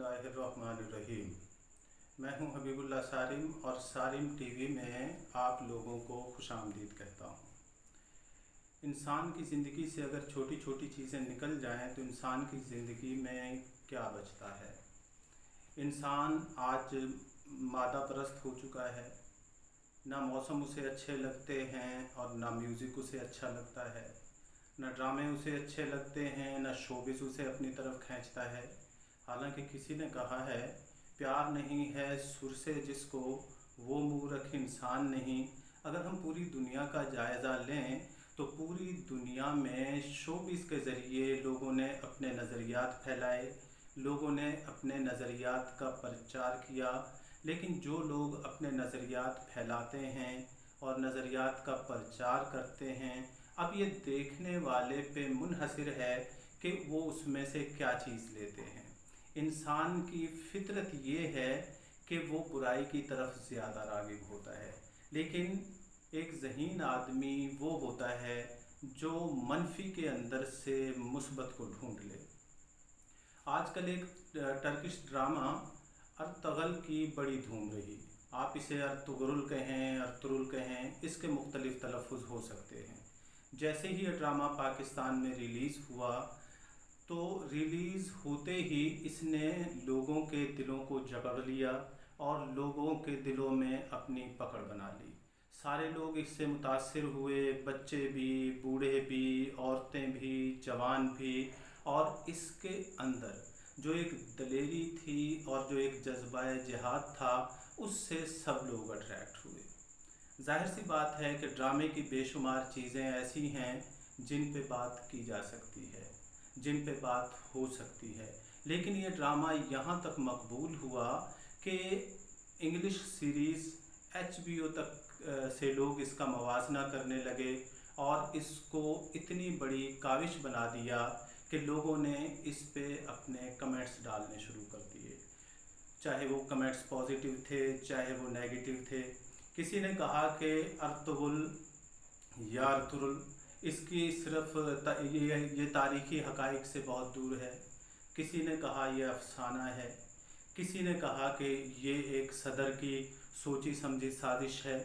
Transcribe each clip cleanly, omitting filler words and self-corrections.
बिस्मिल्लाहिर्रहमानिर्रहीम। मैं हूं हबीबुल्लाह सारिम और सारिम टीवी में आप लोगों को खुशामदीद कहता हूं। इंसान की ज़िंदगी से अगर छोटी छोटी चीज़ें निकल जाएं तो इंसान की ज़िंदगी में क्या बचता है। इंसान आज मादा परस्त हो चुका है। ना मौसम उसे अच्छे लगते हैं और ना म्यूज़िक उसे अच्छा लगता है, ना ड्रामे उसे अच्छे लगते हैं, ना शोबिस उसे अपनी तरफ खींचता है। हालांकि किसी ने कहा है, प्यार नहीं है सुर से जिसको वो मूर्ख इंसान नहीं। अगर हम पूरी दुनिया का जायज़ा लें तो पूरी दुनिया में शोबिस के ज़रिए लोगों ने अपने नज़रियात फैलाए, लोगों ने अपने नज़रियात का प्रचार किया। लेकिन जो लोग अपने नज़रियात फैलाते हैं और नज़रियात का प्रचार करते हैं, अब ये देखने वाले पे मुनहसर है कि वो उसमें से क्या चीज़ लेते हैं। इंसान की फितरत ये है कि वो बुराई की तरफ ज़्यादा राग़िब होता है, लेकिन एक ज़हीन आदमी वो होता है जो मनफी के अंदर से मुस्बत को ढूंढ ले। आजकल एक टर्किश ड्रामा अर्तुगरुल की बड़ी धूम रही। आप इसे अर्तुगरुल कहें, अर्तुरुल कहें, इसके मुख्तलिफ़ तलफ़्फ़ुज़ हो सकते हैं। जैसे ही ये ड्रामा पाकिस्तान में रिलीज़ हुआ तो रिलीज़ होते ही इसने लोगों के दिलों को जकड़ लिया और लोगों के दिलों में अपनी पकड़ बना ली। सारे लोग इससे मुतासिर हुए, बच्चे भी, बूढ़े भी, औरतें भी, जवान भी। और इसके अंदर जो एक दलेरी थी और जो एक जज्बा जिहाद था, उससे सब लोग अट्रैक्ट हुए। ज़ाहिर सी बात है कि ड्रामे की बेशुमार चीज़ें ऐसी हैं जिन पे बात की जा सकती है, जिन पे बात हो सकती है। लेकिन ये ड्रामा यहाँ तक मकबूल हुआ कि इंग्लिश सीरीज़ HBO तक से लोग इसका मवाजना करने लगे और इसको इतनी बड़ी काविश बना दिया कि लोगों ने इस पे अपने कमेंट्स डालने शुरू कर दिए। चाहे वो कमेंट्स पॉजिटिव थे, चाहे वो नेगेटिव थे। किसी ने कहा कि अर्तुगरुल या अर्तुरुल इसकी सिर्फ ये तारीख़ी हक़ाइक़ से बहुत दूर है। किसी ने कहा ये अफसाना है। किसी ने कहा कि ये एक सदर की सोची समझी साजिश है।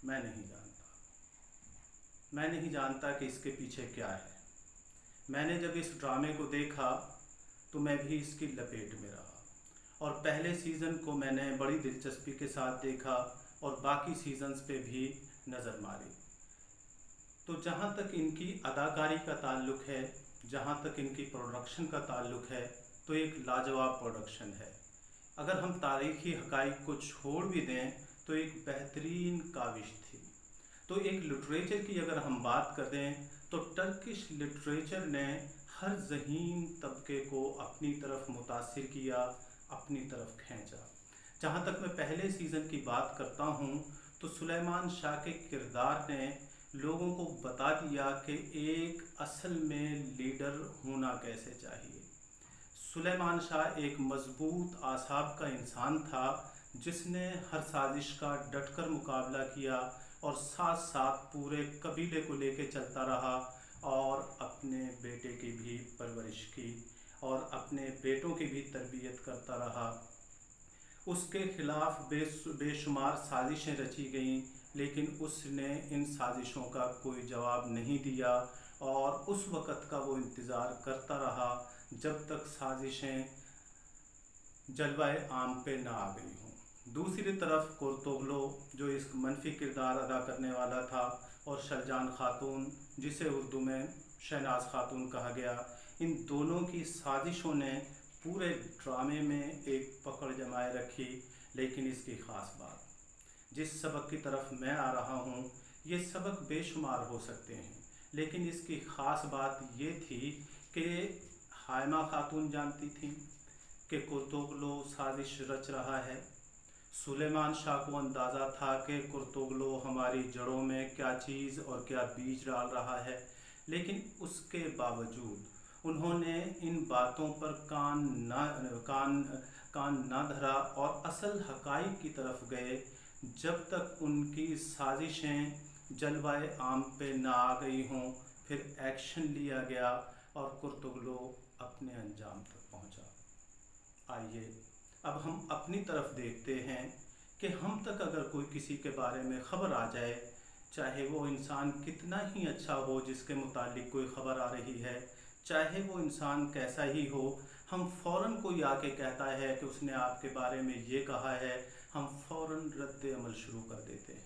मैं नहीं जानता कि इसके पीछे क्या है। मैंने जब इस ड्रामे को देखा तो मैं भी इसकी लपेट में रहा और पहले सीज़न को मैंने बड़ी दिलचस्पी के साथ देखा और बाकी सीज़न्स पे भी नज़र मारी। तो जहाँ तक इनकी अदाकारी का ताल्लुक़ है, जहाँ तक इनकी प्रोडक्शन का ताल्लुक़ है, तो एक लाजवाब प्रोडक्शन है। अगर हम तारीख़ी हक़ाइक़ को छोड़ भी दें तो एक बेहतरीन काविश थी। तो एक लिटरेचर की अगर हम बात करें तो टर्किश लिटरेचर ने हर ज़हीन तबके को अपनी तरफ मुतासिर किया, अपनी तरफ खींचा। जहाँ तक मैं पहले सीज़न की बात करता हूँ तो सुलेमान शाह के किरदार ने लोगों को बता दिया कि एक असल में लीडर होना कैसे चाहिए। सुलेमान शाह एक मज़बूत आसाब का इंसान था जिसने हर साजिश का डटकर मुकाबला किया और साथ साथ पूरे कबीले को लेके चलता रहा और अपने बेटे की भी परवरिश की और अपने बेटों की भी तरबियत करता रहा। उसके ख़िलाफ़ बेशुमार साजिशें रची गईं, लेकिन उसने इन साजिशों का कोई जवाब नहीं दिया और उस वक़्त का वो इंतज़ार करता रहा जब तक साजिशें जलवाए आम पे ना आ गई हों। दूसरी तरफ कुर्तुगलो जो इस मनफी किरदार अदा करने वाला था और शरजान खातून जिसे उर्दू में शहनाज खातून कहा गया, इन दोनों की साजिशों ने पूरे ड्रामे में एक पकड़ जमाए रखी। लेकिन इसकी ख़ास बात, जिस सबक की तरफ मैं आ रहा हूँ, ये सबक बेशुमार हो सकते हैं, लेकिन इसकी ख़ास बात ये थी कि हाइमा खातून जानती थी कि कुर्तुगलो साजिश रच रहा है। सुलेमान शाह को अंदाज़ा था कि कुर्तुगलो हमारी जड़ों में क्या चीज़ और क्या बीज डाल रहा है, लेकिन उसके बावजूद उन्होंने इन बातों पर कान ना धरा और असल हक़ाइक़ की तरफ गए जब तक उनकी साजिशें जलवाए आम पे ना आ गई हों। फिर एक्शन लिया गया और कुर्तुगलो अपने अंजाम तक पहुंचा। आइए अब हम अपनी तरफ देखते हैं कि हम तक अगर कोई किसी के बारे में ख़बर आ जाए, चाहे वो इंसान कितना ही अच्छा हो जिसके मुतालिक कोई ख़बर आ रही है, चाहे वो इंसान कैसा ही हो, हम फ़ौरन कोई आके कहता है कि उसने आपके बारे में ये कहा है, हम फ़ौरन रद्द अमल शुरू कर देते हैं।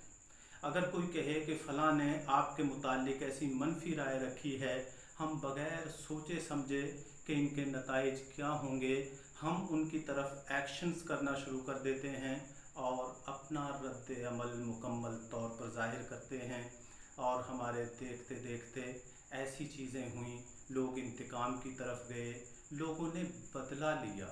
अगर कोई कहे कि फ़लाँ ने आपके मुतालिक ऐसी मनफी राय रखी है, हम बग़ैर सोचे समझे कि इनके नताइज क्या होंगे, हम उनकी तरफ एक्शंस करना शुरू कर देते हैं और अपना रद्द अमल मुकम्मल तौर पर ज़ाहिर करते हैं। और हमारे देखते देखते ऐसी चीज़ें हुई, लोग इंतकाम की तरफ गए, लोगों ने बदला लिया,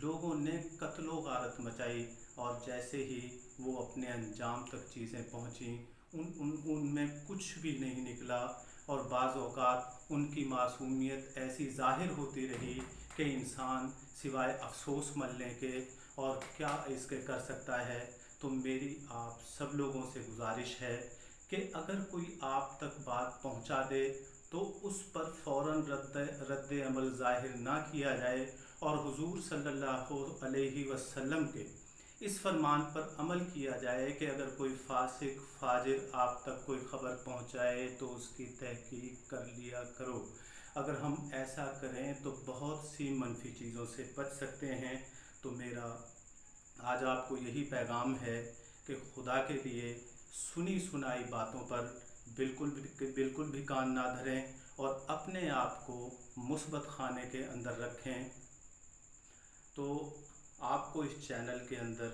लोगों ने कत्लो गारत मचाई, और जैसे ही वो अपने अंजाम तक चीज़ें पहुँची उनमें कुछ भी नहीं निकला। और बाज़ औक़ात उनकी मासूमियत ऐसी ज़ाहिर होती रही कि इंसान सिवाय अफसोस मलने के और क्या इसके कर सकता है। तो मेरी आप सब लोगों से गुजारिश है कि अगर कोई आप तक बात पहुंचा दे तो उस पर फ़ौरन रद्द अमल ज़ाहिर ना किया जाए, और हुजूर सल्लल्लाहु अलैहि वसल्लम के इस फरमान पर अमल किया जाए कि अगर कोई फासिक फाजिर आप तक कोई ख़बर पहुंचाए तो उसकी तहकीक कर लिया करो। अगर हम ऐसा करें तो बहुत सी मनफी चीज़ों से बच सकते हैं। तो मेरा आज आपको यही पैगाम है कि खुदा के लिए सुनी सुनाई बातों पर बिल्कुल भी कान ना धरें और अपने आप को मुस्बत खाने के अंदर रखें। तो आपको इस चैनल के अंदर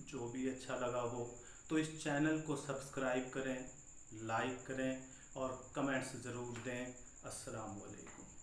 जो भी अच्छा लगा हो तो इस चैनल को सब्सक्राइब करें, लाइक करें और कमेंट्स ज़रूर दें। अस्सलाम वालेकुम।